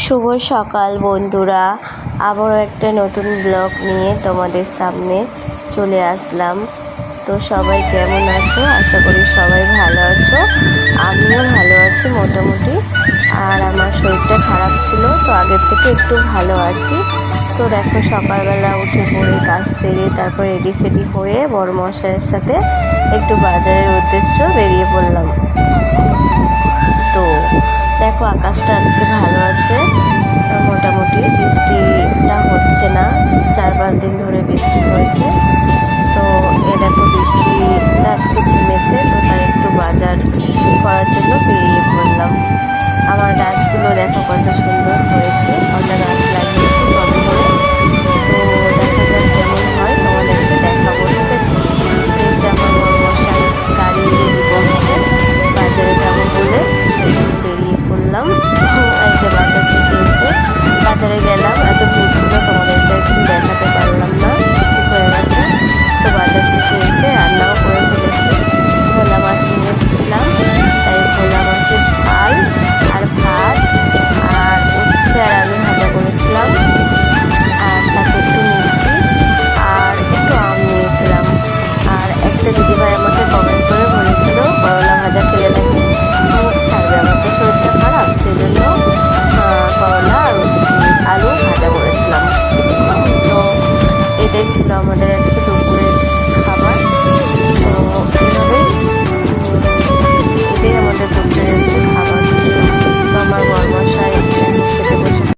শুভ সকাল বন্ধুরা, আবারও একটা নতুন ব্লগ নিয়ে তোমাদের সামনে চলে আসলাম। তো সবাই কেমন আছো? আশা করি সবাই ভালো আছো। আমিও ভালো আছি মোটামুটি। আর আমার শরীরটা খারাপ ছিল, তো আগের থেকে একটু ভালো আছি। তো দেখো, সকালবেলা উঠে পড়ে কাজ সেরে তারপর রেডি সেডি হয়ে বড় মশাইয়ের সাথে একটু বাজারের উদ্দেশ্য বেরিয়ে পড়লাম। তো দেখো, আকাশটা আজকে ভালো আছে, মোটামুটি বৃষ্টিটা হচ্ছে না। 4-5 দিন ধরে বৃষ্টি হয়েছে। তো দেখো, বৃষ্টিটা আজকে থেমেছে, তো তাই একটু বাজার করার জন্য বেরিয়ে পড়লাম। আমার গাছগুলো দেখো কত সুন্দর